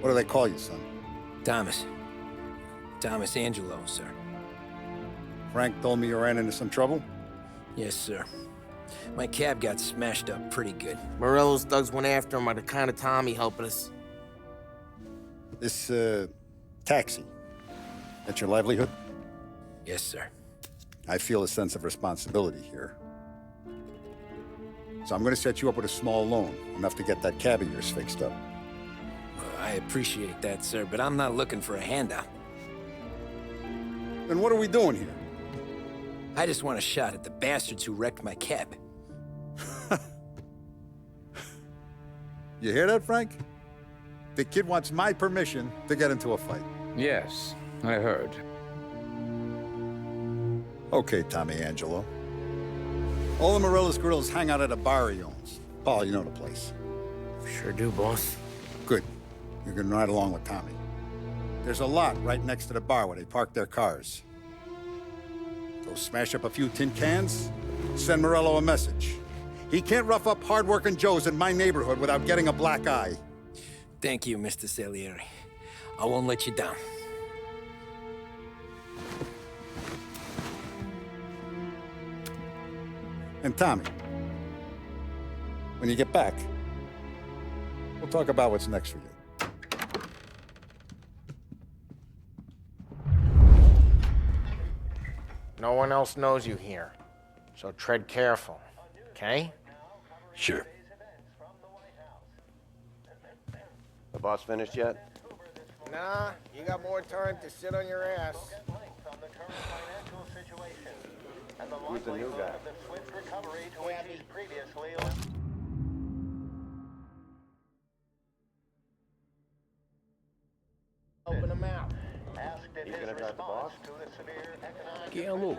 What do they call you, son? Thomas. Thomas Angelo, sir. Frank told me you ran into some trouble? Yes, sir. My cab got smashed up pretty good. Morello's thugs went after him by the kind of Tommy helping us. This, taxi. That's your livelihood? Yes, sir. I feel a sense of responsibility here. So I'm gonna set you up with a small loan, enough to get that cab of yours fixed up. Well, I appreciate that, sir, but I'm not looking for a handout. Then what are we doing here? I just want a shot at the bastards who wrecked my cab. You hear that, Frank? The kid wants my permission to get into a fight. Yes, I heard. Okay, Tommy Angelo. All the Morello's grills hang out at a bar he owns. Paul, you know the place. Sure do, boss. Good. You can ride along with Tommy. There's a lot right next to the bar where they park their cars. Go smash up a few tin cans, send Morello a message. He can't rough up hard-working Joes in my neighborhood without getting a black eye. Thank you, Mr. Salieri. I won't let you down. And Tommy, when you get back, we'll talk about what's next for you. No one else knows you here, so tread careful, okay? Sure. The boss finished yet? Nah, you got more time to sit on your ass. Who's the new guy? Open them out. He's gonna drive the boss? Que louco.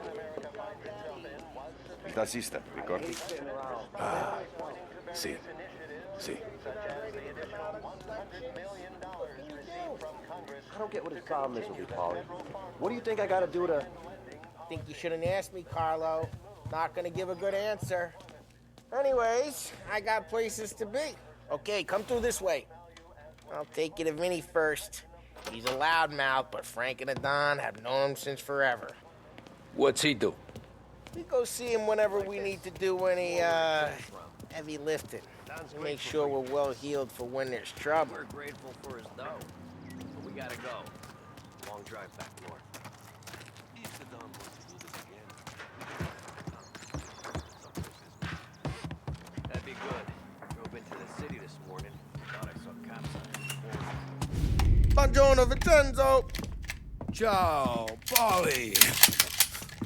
Está assista, ricordi? See. See. I don't get what his problem is with you, Paulie. What do you think I gotta do to... Think you shouldn't ask me, Carlo. Not gonna give a good answer. Anyways, I got places to be. Okay, come through this way. I'll take you to Vinny first. He's a loudmouth, but Frank and the Don have known him since forever. What's he do? We go see him whenever we need to do any, heavy lifting. To make sure we're well healed for when there's trouble. We're grateful for his dough, but we gotta go. Long drive back north. If the Don wants to do this again, that'd be good. Drove into the city this morning. Thought I saw cops on the corner. Buongiorno, Vincenzo! Ciao, Polly.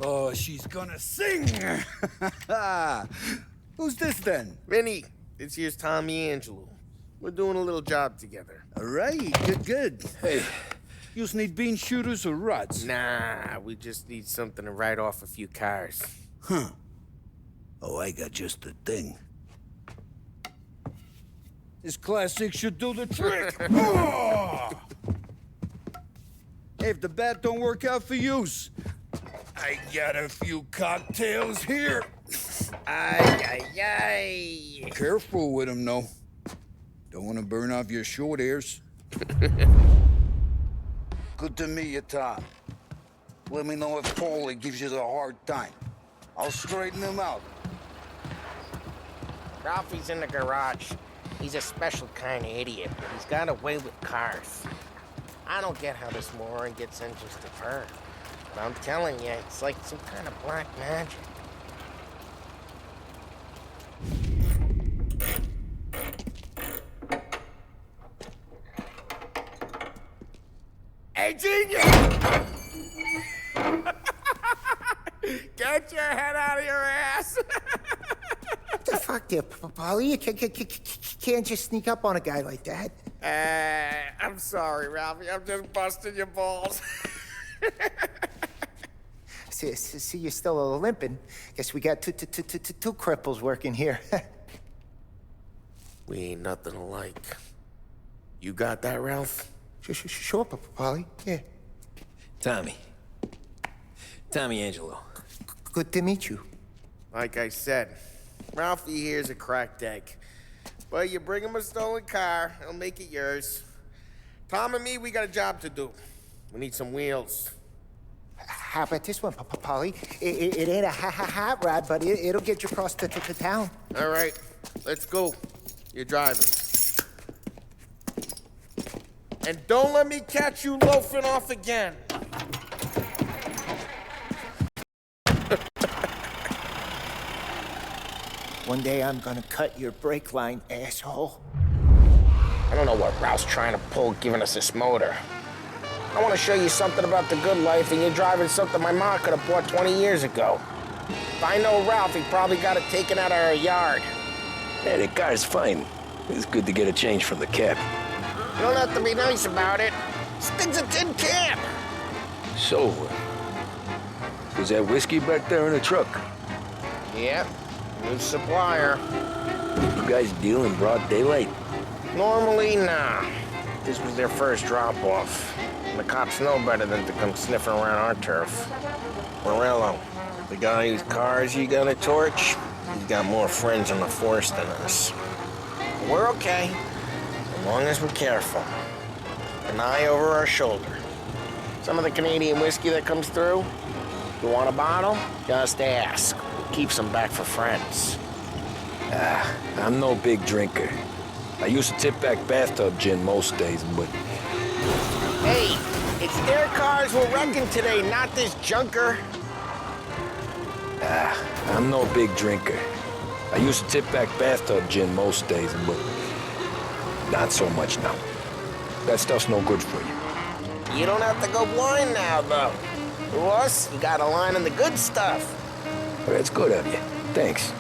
Oh, she's gonna sing. Who's this then? Vinny, this here's Tommy Angelo. We're doing a little job together. All right, good. Hey, you need bean shooters or rods? Nah, we just need something to write off a few cars. Huh. Oh, I got just the thing. This classic should do the trick. Oh! Hey, if the bat don't work out for yous, I got a few cocktails here. Ay, ay, ay. Careful with them, though. Don't want to burn off your short hairs. Good to meet you, Tom. Let me know if Paulie gives you the hard time. I'll straighten him out. Ralphie's in the garage. He's a special kind of idiot, but he's got a way with cars. I don't get how this moron gets engines to burn. But I'm telling you, it's like some kind of black magic. Hey, genius! Get your head out of your ass! What the fuck there, Paulie? You can't just sneak up on a guy like that. I'm sorry, Ralphie. I'm just busting your balls. See, you're still limping. Guess we got two cripples working here. We ain't nothing alike. You got that, Ralph? Sure, Paulie. Yeah. Tommy. Tommy Angelo. Good to meet you. Like I said, Ralphie here's a cracked egg. But you bring him a stolen car, he'll make it yours. Tom and me, we got a job to do. We need some wheels. How about this one, Polly? It ain't a hot rod, but it'll get you across to town. All right, let's go. You're driving. And don't let me catch you loafing off again. One day I'm gonna cut your brake line, asshole. I don't know what Ralph's trying to pull giving us this motor. I want to show you something about the good life, and you're driving something my mom could have bought 20 years ago. If I know Ralph, he probably got it taken out of our yard. Yeah, the car's fine. It's good to get a change from the cab. You don't have to be nice about it. This thing's a tin can. So, was that whiskey back there in the truck? Yep, new supplier. You guys deal in broad daylight? Normally, nah. This was their first drop-off. The cops know better than to come sniffing around our turf. Morello, the guy whose cars you got a torch, he's got more friends on the force than us. We're okay, as long as we're careful. An eye over our shoulder. Some of the Canadian whiskey that comes through, you want a bottle? Just ask. We'll keep some back for friends. I'm no big drinker. I used to tip back bathtub gin most days, but... Hey, it's their cars we're wrecking today, not this junker. I'm no big drinker. I used to tip back bathtub gin most days, but not so much now. That stuff's no good for you. You don't have to go blind now, though. To us, you got a line on the good stuff. But that's good of you. Thanks.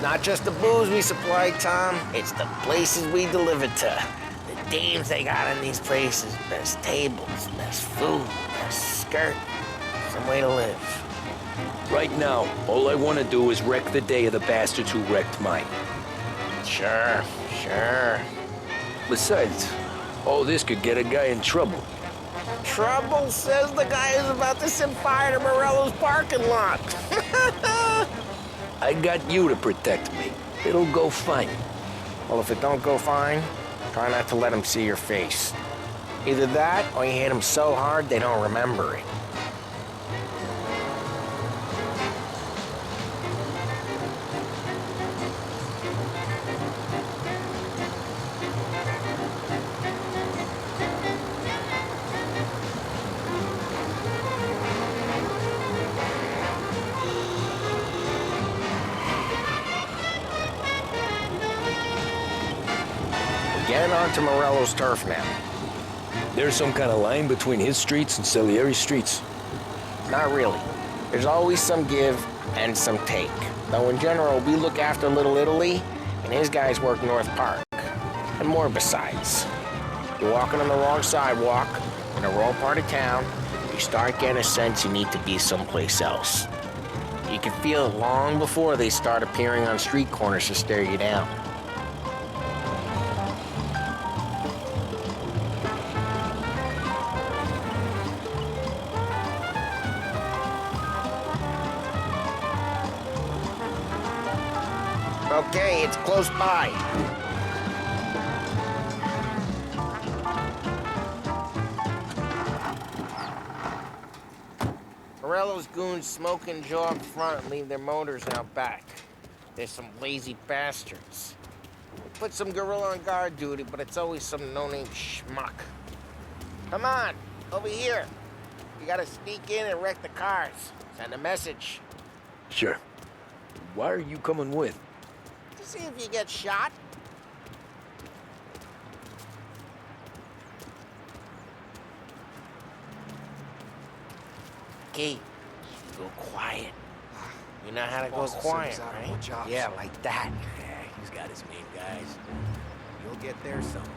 Not just the booze we supply, Tom. It's the places we deliver to. The dames they got in these places. Best tables, best food, best skirt. Some way to live. Right now, all I want to do is wreck the day of the bastards who wrecked mine. Sure. Besides, all this could get a guy in trouble. Trouble, says the guy who's about to set fire to Morello's parking lot. I got you to protect me. It'll go fine. Well, if it don't go fine, try not to let them see your face. Either that, or you hit them so hard they don't remember it. Getting onto Morello's turf now. There's some kind of line between his streets and Salieri's streets. Not really. There's always some give and some take. Though in general, we look after Little Italy, and his guys work North Park. And more besides. You're walking on the wrong sidewalk, in a rural part of town, you start getting a sense you need to be someplace else. You can feel it long before they start appearing on street corners to stare you down. Okay, it's close by. Morello's goons smoke and jaw up front and leave their motors out back. They're some lazy bastards. We put some gorilla on guard duty, but it's always some no-name schmuck. Come on, over here. You gotta sneak in and wreck the cars. Send a message. Sure. Why are you coming with? To see if you get shot. Okay, you go quiet. You know how to go quiet, right? Yeah, like that. Yeah, he's got his main guys. You'll get there someday.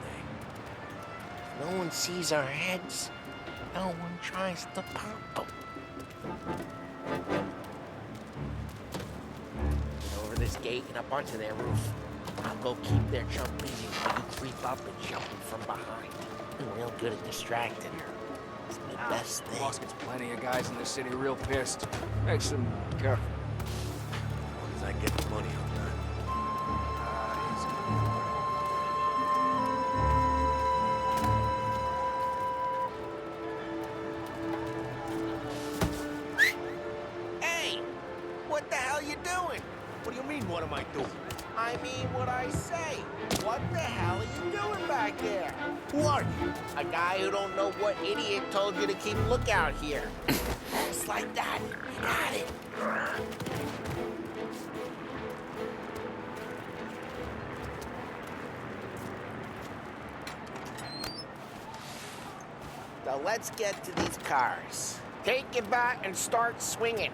No one sees our heads. No one tries to pop them. Over this gate and up onto their roof. I'll go keep their chump busy while you creep up and jump them from behind. I'm real good at distracting. It's the best thing. Boss gets plenty of guys in this city real pissed. Makes them careful. As long as I get the money, I'm done. what am I doing? I mean what I say. What the hell are you doing back there? Who are you? A guy who don't know what idiot told you to keep lookout here. Just like that. You got it. Now let's get to these cars. Take it back and start swinging.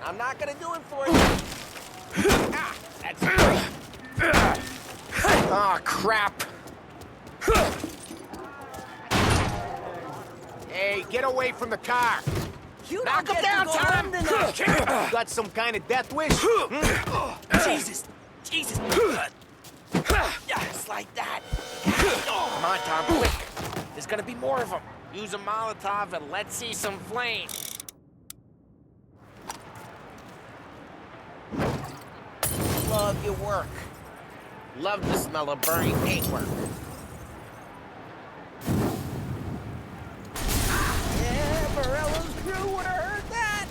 I'm not gonna do it for you. Ah, that's great. Oh, crap. Hey, get away from the car. You Knock him down, Tom! Got some kind of death wish? Jesus! Jesus! Just like that. Come on, Tom, quick. There's gonna be more of them. Use a Molotov and let's see some flame. Love your work. Love the smell of burning paintwork. Yeah, Morello's crew would have heard that.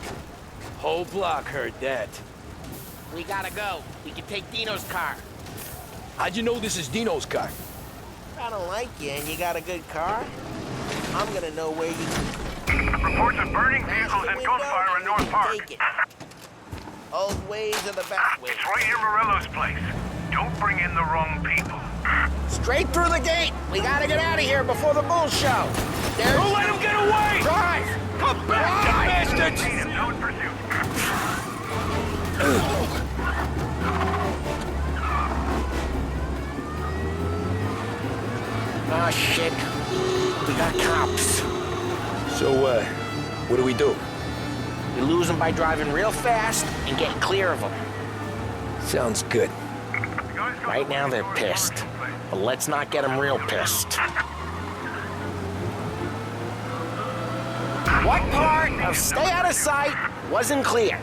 Whole block heard that. We gotta go. We can take Dino's car. How'd you know this is Dino's car? I don't like you and you got a good car. I'm gonna know where you... Reports of burning vehicles and gunfire in North Park. Take it. Old ways are the best ways. It's right near Morello's place. Don't bring in the wrong people. Straight through the gate. We gotta get out of here before the bull show. There's... Don't let him get away! Drive! Come back, Drive! you bastards! No pursuit. Oh, shit. We got cops. So, what do we do? We lose them by driving real fast and getting clear of them. Sounds good. Right now they're pissed. But let's not get them real pissed. What part of stay out of sight wasn't clear?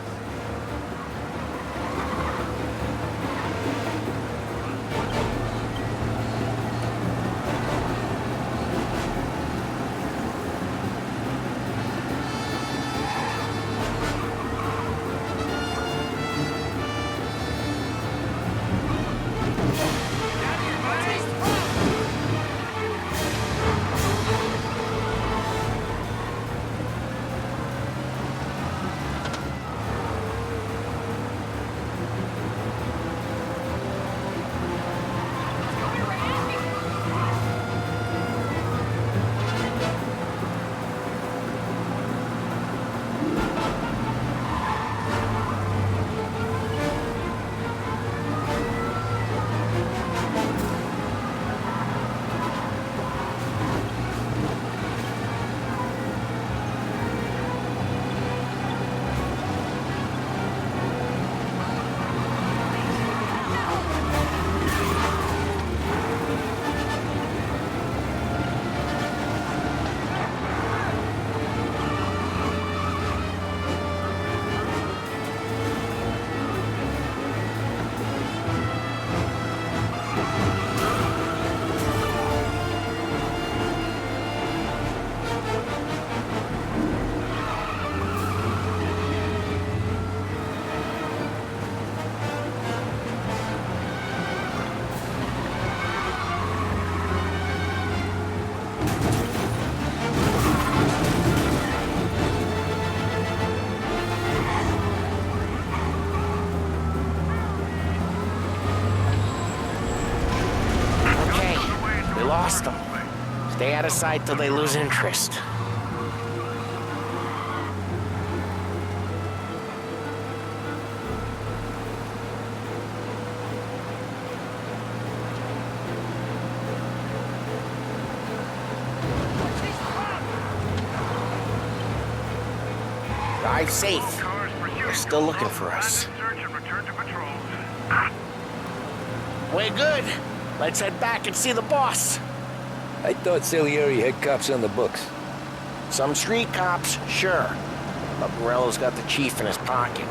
Lost them. Stay out of sight till they lose interest. Drive safe. They're still looking for us. We're good. Let's head back and see the boss. I thought Salieri had cops on the books. Some street cops, sure. But Morello's got the chief in his pocket.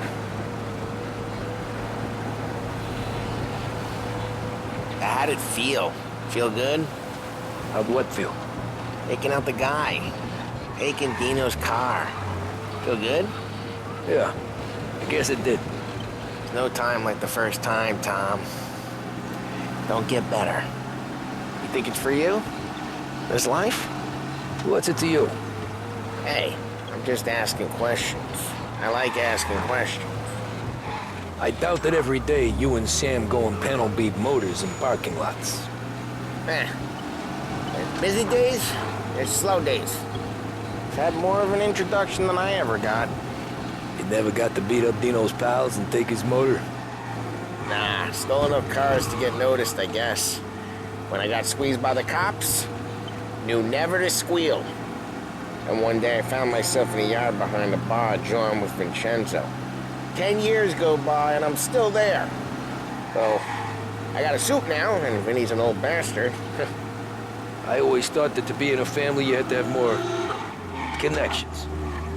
How'd it feel? Feel good? How'd what feel? taking out the guy, taking Dino's car. Feel good? Yeah, I guess it did. There's no time like the first time, Tom. Don't get better. You think it's for you? This life? What's it to you? Hey, I'm just asking questions. I like asking questions. I doubt that every day you and Sam go and panel beat motors in parking lots. There's busy days, there's slow days. I've had more of an introduction than I ever got. You never got to beat up Dino's pals and take his motor? Nah, stole enough cars to get noticed, I guess. When I got squeezed by the cops, knew never to squeal. And one day I found myself in a yard behind a bar drawing with Vincenzo. 10 years go by and I'm still there. So, I got a suit now, and Vinny's an old bastard. I always thought that to be in a family you had to have more connections.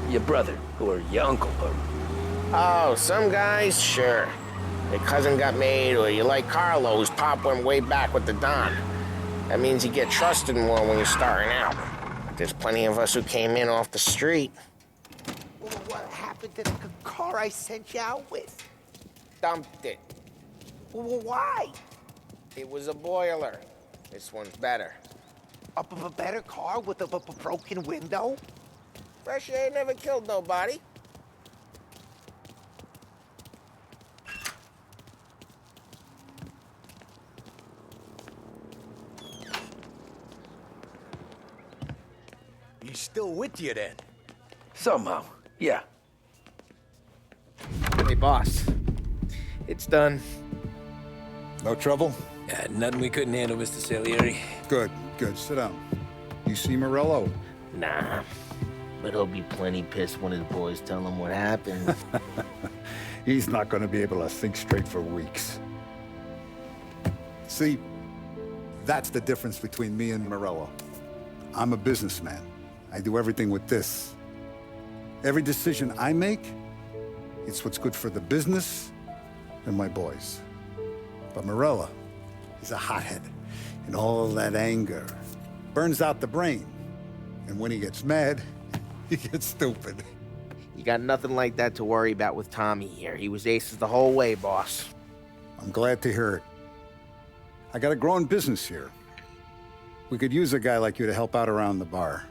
Your brother, or your uncle, or... Oh, some guys, sure. Your cousin got made, or you like Carlo, whose pop went way back with the Don. That means you get trusted more when you're starting out. But there's plenty of us who came in off the street. What happened to the car I sent you out with? Dumped it. Why? It was a boiler. This one's better. A better car with a broken window? Fresh air never killed nobody. He's still with you then? Somehow, yeah. Hey, boss. It's done. No trouble? Yeah, nothing we couldn't handle, Mr. Salieri. Good, good. Sit down. You see Morello? Nah. But he'll be plenty pissed when his boys tell him what happened. He's not going to be able to think straight for weeks. See, that's the difference between me and Morello. I'm a businessman. I do everything with this. Every decision I make, it's what's good for the business and my boys. But Morello, he's a hothead. And all that anger burns out the brain. And when he gets mad, he gets stupid. You got nothing like that to worry about with Tommy here. He was aces the whole way, boss. I'm glad to hear it. I got a growing business here. We could use a guy like you to help out around the bar.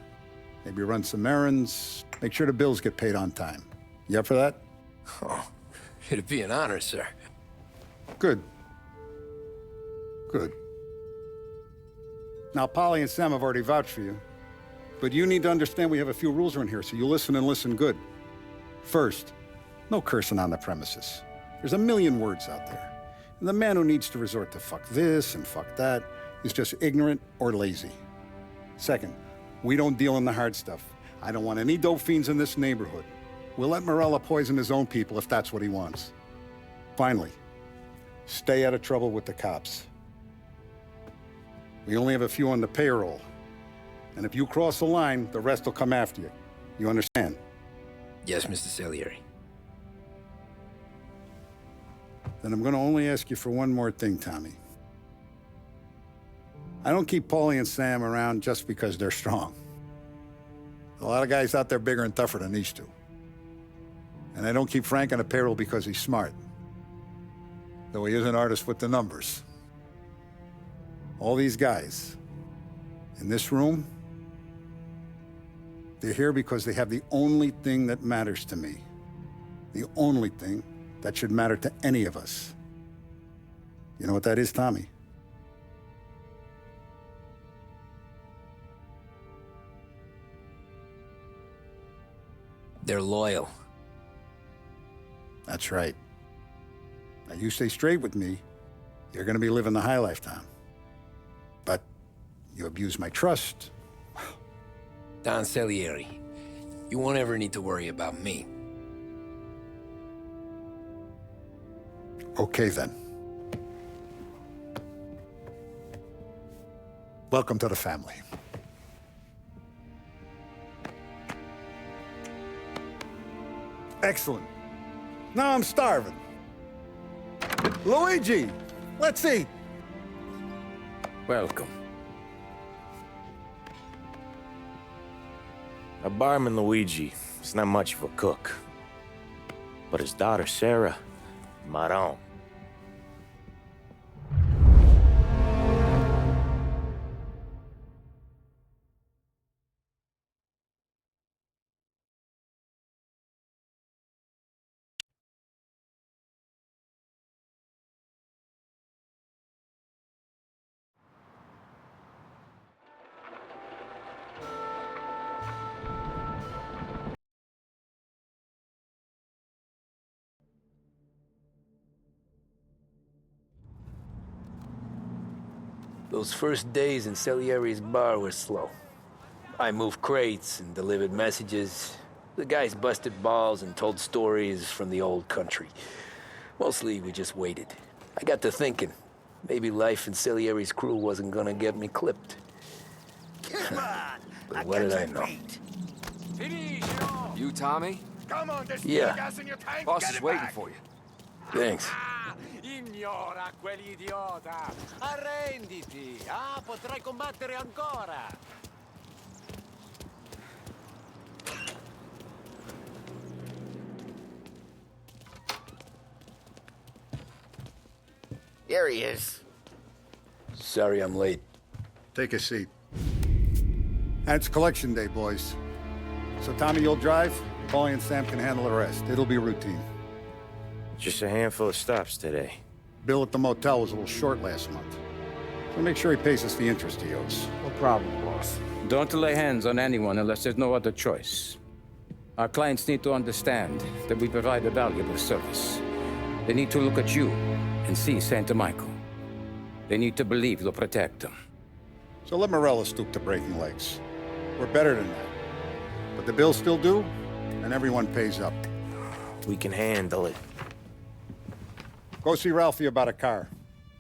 Maybe run some errands, make sure the bills get paid on time. You up for that? Oh, it'd be an honor, sir. Good. Good. Now, Polly and Sam have already vouched for you. But you need to understand we have a few rules around here, so you listen and listen good. First, no cursing on the premises. There's a million words out there. And the man who needs to resort to fuck this and fuck that is just ignorant or lazy. Second, we don't deal in the hard stuff. I don't want any dope fiends in this neighborhood. We'll let Morello poison his own people if that's what he wants. Finally, stay out of trouble with the cops. We only have a few on the payroll. And if you cross the line, the rest will come after you. You understand? Yes, Mr. Salieri. Then I'm going to only ask you for one more thing, Tommy. I don't keep Paulie and Sam around just because they're strong. A lot of guys out there bigger and tougher than these two. And I don't keep Frank on the payroll because he's smart. Though he is an artist with the numbers. All these guys in this room, they're here because they have the only thing that matters to me. The only thing that should matter to any of us. You know what that is, Tommy? They're loyal. That's right. Now, you stay straight with me, you're gonna be living the high life, Tom. But you abuse my trust. Don Salieri, you won't ever need to worry about me. Okay, then. Welcome to the family. Excellent. Now I'm starving. Luigi, let's eat. Welcome. A barman, Luigi, is not much of a cook. But his daughter, Sarah, Maron. Those first days in Salieri's bar were slow. I moved crates and delivered messages. The guys busted balls and told stories from the old country. Mostly, we just waited. I got to thinking, maybe life in Salieri's crew wasn't gonna get me clipped. Come on! But what did I know? You, Tommy? Come on, there's Yeah. gas in your tank. Boss Get is it waiting back. for you. Thanks. Ignora quell'idiota! Arrenditi! Ah, potrai combattere ancora! There he is. Sorry I'm late. Take a seat. And it's collection day, boys. So Tommy, you'll drive. Paulie and Sam can handle the rest. It'll be routine. Just a handful of stops today. Bill at the motel was a little short last month. So make sure he pays us the interest he owes. No problem, boss. Don't lay hands on anyone unless there's no other choice. Our clients need to understand that we provide a valuable service. They need to look at you and see Santa Michael. They need to believe you'll protect them. So let Morella stoop to breaking legs. We're better than that. But the bill's still due, and everyone pays up. We can handle it. Go see Ralphie about a car.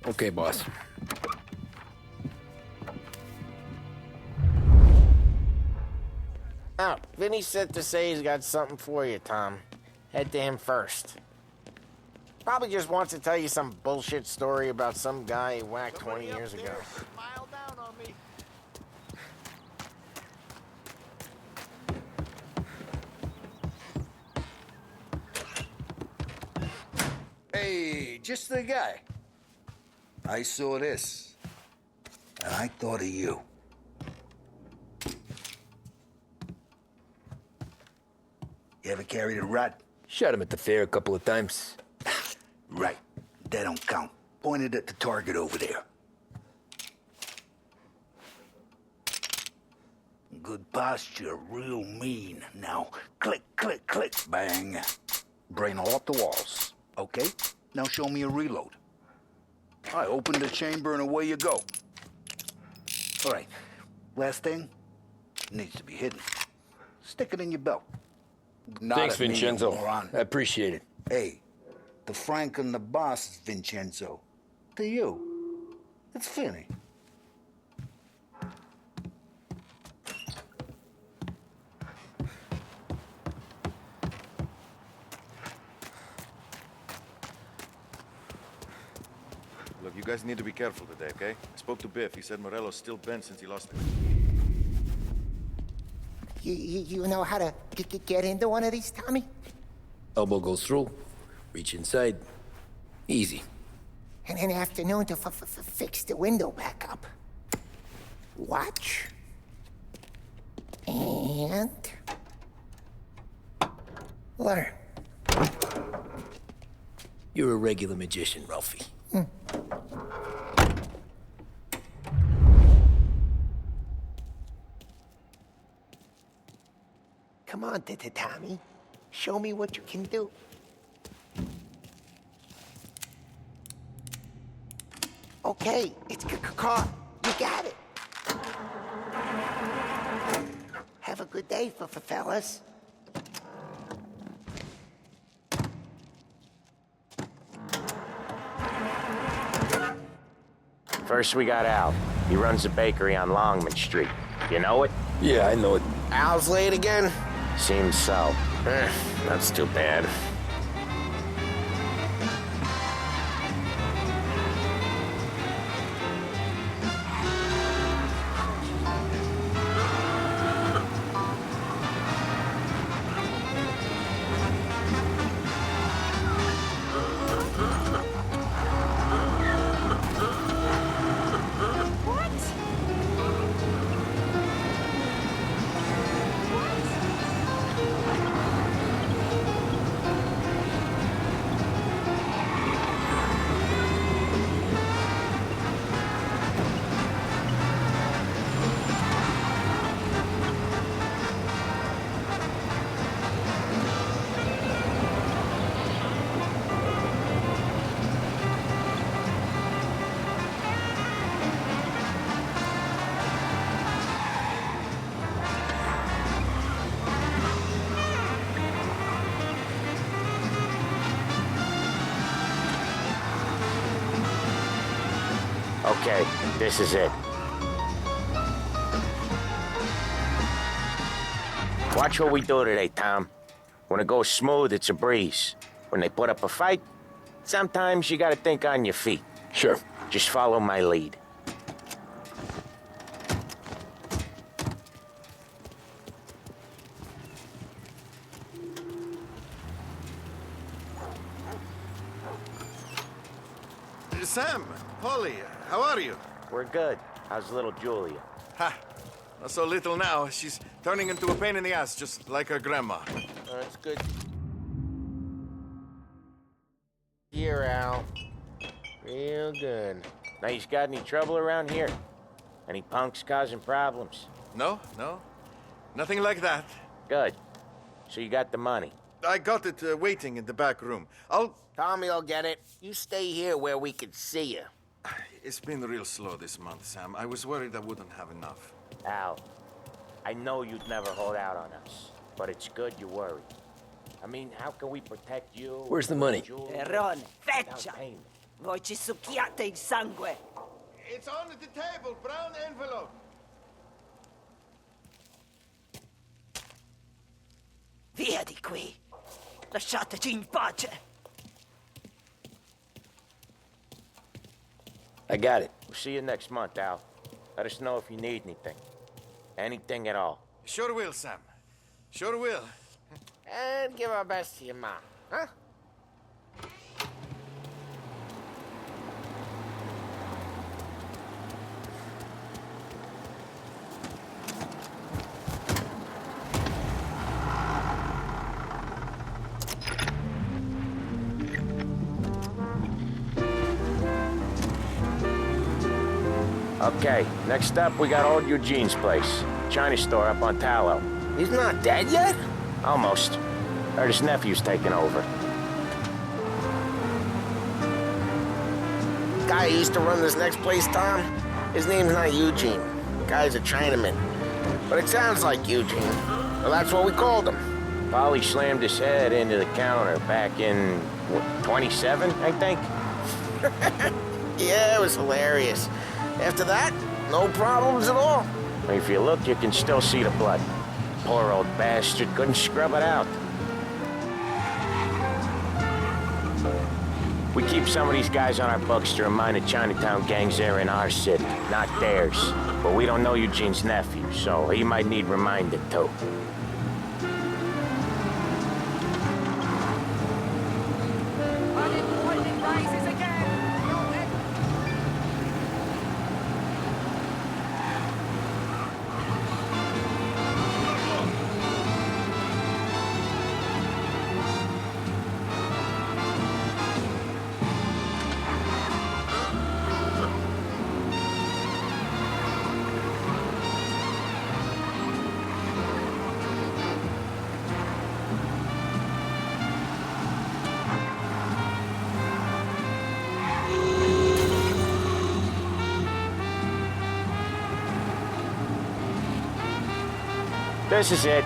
Okay, boss. Oh, Vinny said to say he's got something for you, Tom. Head to him first. Probably just wants to tell you some bullshit story about some guy he whacked 20 years ago. Smile down on me. Hey, just the guy. I saw this, and I thought of you. You ever carried a rod? Shot him at the fair a couple of times. Right. That don't count. Pointed at the target over there. Good posture, real mean. Now, click, click, click, bang. Brain all off the walls. Okay? Now show me a reload. I open the chamber and away you go. All right. Last thing. Needs to be hidden. Stick it in your belt. Not Thanks, at me, Vincenzo. moron. I appreciate it. Hey, the Frank and the boss is Vincenzo. To you, it's Finny. Look, you guys need to be careful today, okay? I spoke to Biff. He said Morello's still bent since he lost it. You know how to get into one of these, Tommy? Elbow goes through. Reach inside. Easy. And in the afternoon to fix the window back up. Watch. And... learn. You're a regular magician, Ralphie. Come on, Tommy. Show me what you can do. Okay, it's caught. You got it. Have a good day, fellas. First we got Al. He runs a bakery on Longman Street. You know it? Yeah, I know it. Al's late again? Seems so. That's too bad. Okay, this is it. Watch what we do today, Tom. When it goes smooth, it's a breeze. When they put up a fight, sometimes you gotta think on your feet. Sure. Just follow my lead. Sam, Polly, how are you? We're good. How's little Julia? Ha! Not so little now. She's turning into a pain in the ass, just like her grandma. That's good. Here, Al. Real good. Now, you got any trouble around here? Any punks causing problems? No. Nothing like that. Good. So you got the money? I got it waiting in the back room. Tommy'll get it. You stay here where we can see you. It's been real slow this month, Sam. I was worried I wouldn't have enough. Al, I know you'd never hold out on us, but it's good you worry. I mean, how can we protect you? Where's the money? Errone, feccia! Voi ci succhiate il sangue! It's on the table, brown envelope. Via di qui! Lasciateci in pace! I got it. We'll see you next month, Al. Let us know if you need anything. Anything at all. Sure will, Sam. Sure will. And give our best to your mom, huh? Okay, next up, we got old Eugene's place. China store up on Tallow. He's not dead yet? Almost. Heard his nephew's taking over. Guy who used to run this next place, Tom, his name's not Eugene. Guy's a Chinaman. But it sounds like Eugene. Well, that's what we called him. Polly slammed his head into the counter back in, what, 27, I think? Yeah, it was hilarious. After that, no problems at all. If you look, you can still see the blood. Poor old bastard couldn't scrub it out. We keep some of these guys on our books to remind the Chinatown gangs they're in our city, not theirs. But we don't know Eugene's nephew, so he might need reminded too. Unemployment rises again! This is it.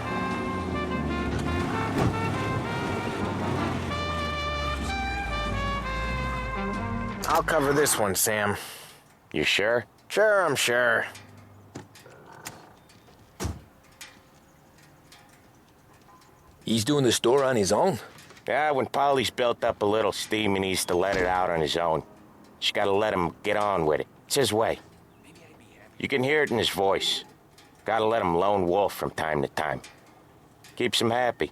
I'll cover this one, Sam. You sure? Sure, I'm sure. He's doing the store on his own? Yeah, when Polly's built up a little steam, he needs to let it out on his own. Just gotta let him get on with it. It's his way. You can hear it in his voice. Gotta let him lone wolf from time to time. Keeps him happy.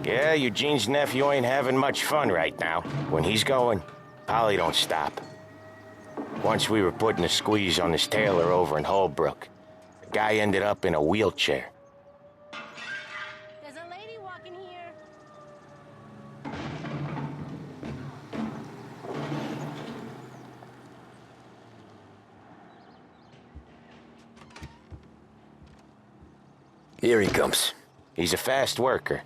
Yeah, Eugene's nephew ain't having much fun right now. When he's going, Polly don't stop. Once we were putting a squeeze on this tailor over in Holbrook. The guy ended up in a wheelchair. There's a lady walking here. Here he comes. He's a fast worker.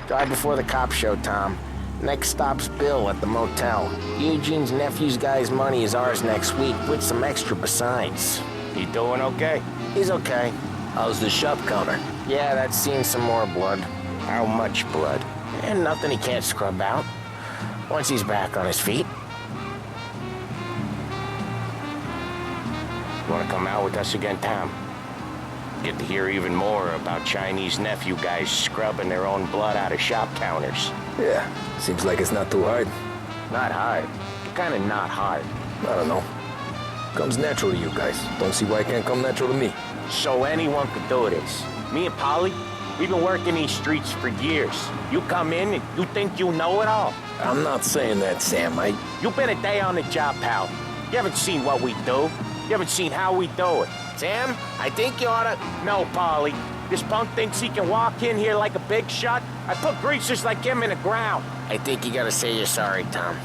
Drive before the cops show, Tom. Next stop's Bill at the motel. Eugene's nephew's guy's money is ours next week, with some extra besides. He doing okay? He's okay. How's the shop counter? Yeah, that's seen some more blood. How much blood? And nothing he can't scrub out. Once he's back on his feet. You want to come out with us again, Tom? Get to hear even more about Chinese nephew guys scrubbing their own blood out of shop counters. Yeah, seems like it's not too hard. Not hard. Kind of not hard. I don't know. Comes natural to you guys. Don't see why it can't come natural to me. So anyone could do this. Me and Polly, we've been working these streets for years. You come in and you think you know it all. I'm not saying that, Sam. You've been a day on the job, pal. You haven't seen what we do. You haven't seen how we do it. Sam, I think you oughta... No, Polly. This punk thinks he can walk in here like a big shot. I put greasers like him in the ground. I think you gotta say you're sorry, Tom.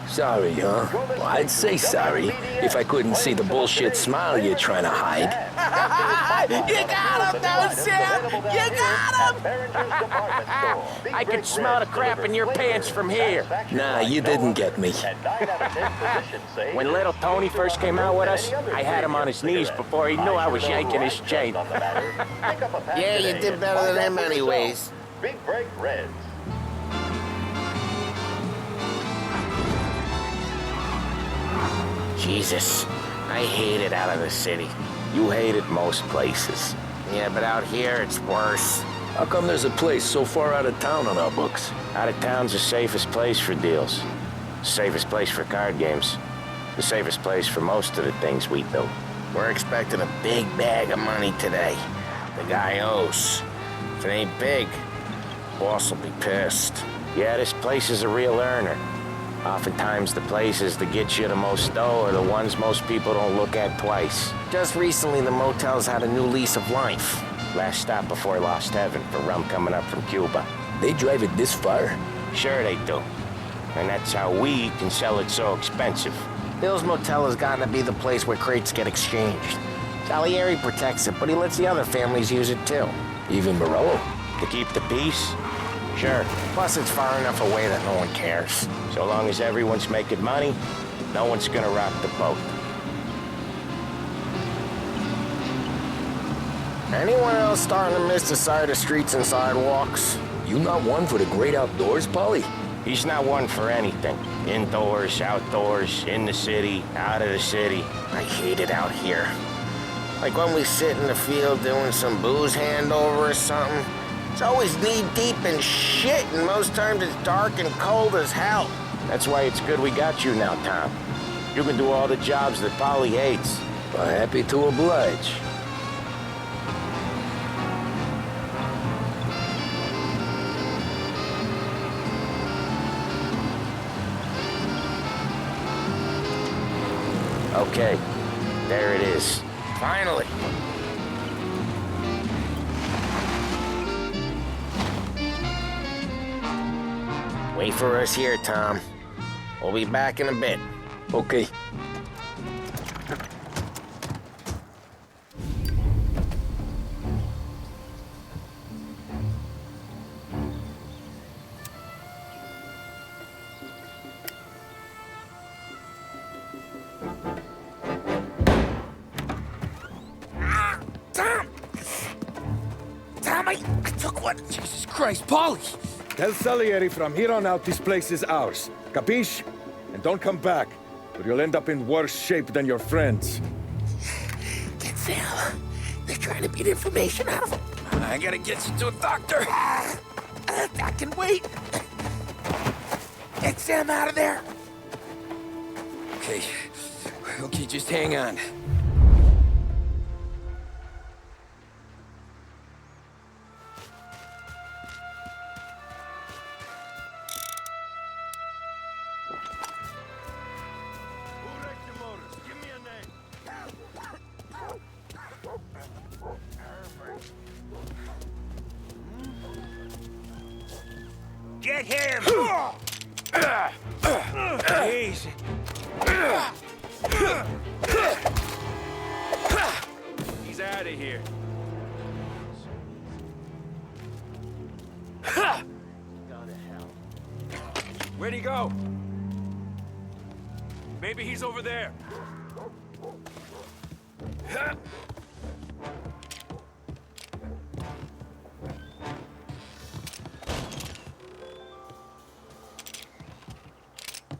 Sorry, huh? Well, I'd say sorry if I couldn't see the bullshit smile you're trying to hide. You got him, though, Sam! You got him! I can smell the crap in your pants from here. Nah, you didn't get me. When little Tony first came out with us, I had him on his knees before he knew I was yanking his chain. Yeah, you did better than him anyways. Big Break Reds. Jesus, I hate it out of the city. You hate it most places. Yeah, but out here, it's worse. How come there's a place so far out of town on our books? Out of town's the safest place for deals. The safest place for card games. The safest place for most of the things we do. We're expecting a big bag of money today. The guy owes. If it ain't big, boss will be pissed. Yeah, this place is a real earner. Oftentimes the places that get you the most dough are the ones most people don't look at twice. Just recently, the motel's had a new lease of life. Last stop before Lost Heaven for rum coming up from Cuba. They drive it this far? Sure they do. And that's how we can sell it so expensive. Bill's Motel has gotten to be the place where crates get exchanged. Salieri protects it, but he lets the other families use it too. Even Morello? To keep the peace? Sure. Plus, it's far enough away that no one cares. So long as everyone's making money, no one's gonna rock the boat. Anyone else starting to miss the side of streets and sidewalks? You not one for the great outdoors, Polly? He's not one for anything. Indoors, outdoors, in the city, out of the city. I hate it out here. Like when we sit in the field doing some booze handover or something. It's always knee-deep in shit, and most times it's dark and cold as hell. That's why it's good we got you now, Tom. You can do all the jobs that Polly hates. Well, happy to oblige. Okay, there it is. Finally. Wait for us here, Tom. We'll be back in a bit. Okay. Tom, I took one. Jesus Christ, Polly! Tell Salieri from here on out this place is ours. Capiche? And don't come back, or you'll end up in worse shape than your friends. Get Sam. They're trying to beat information out of him. I gotta get you to a doctor. I can wait. Get Sam out of there. Okay, just hang on. Get him! Easy. He's out of here. Where'd he go? Maybe he's over there.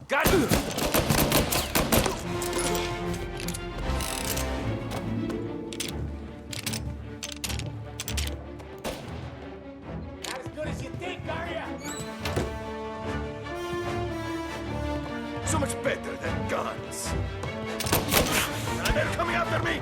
Got it! Not as good as you think, are ya? So much better than guns. And they're coming after me!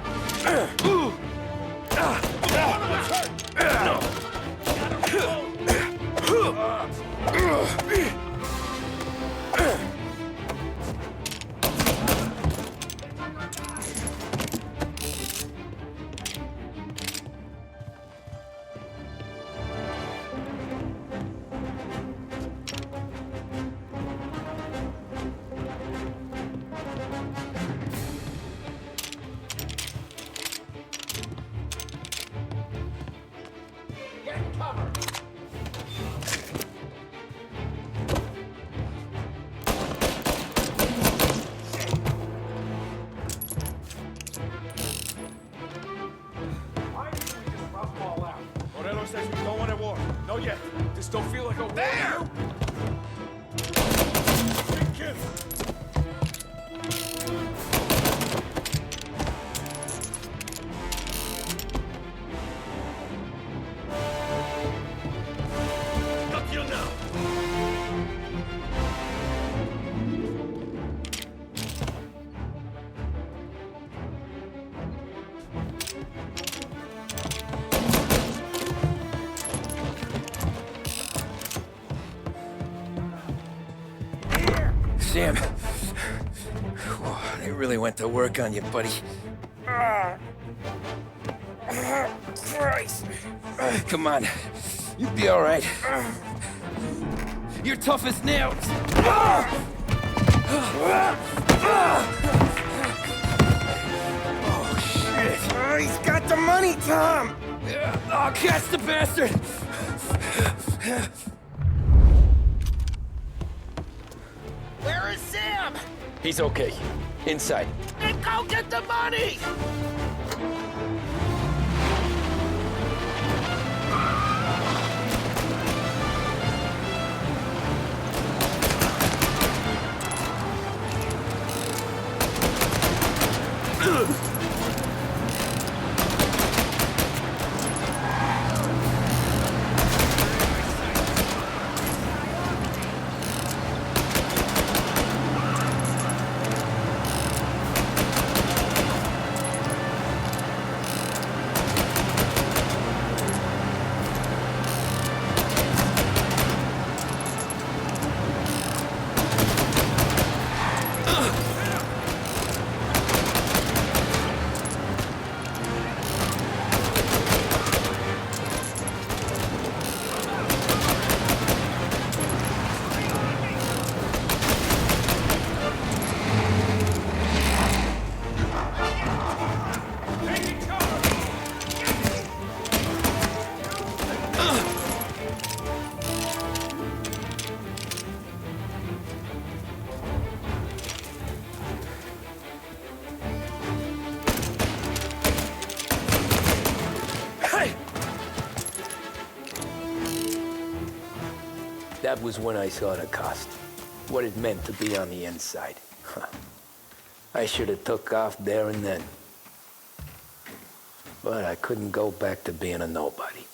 Get cover! Why didn't we just rough all out? Morello says we don't want a war. No yet. This don't feel like a war. There! Big kid! Got you now! Sam. Whoa, they really went to work on you, buddy. Christ. Come on. You'll be all right. You're tough as nails. Oh, shit. Oh, he's got the money, Tom. Oh, catch the bastard. Where is Sam? He's okay. Inside. Then go get the money! That was when I saw the cost. What it meant to be on the inside. Huh. I should have took off there and then. But I couldn't go back to being a nobody.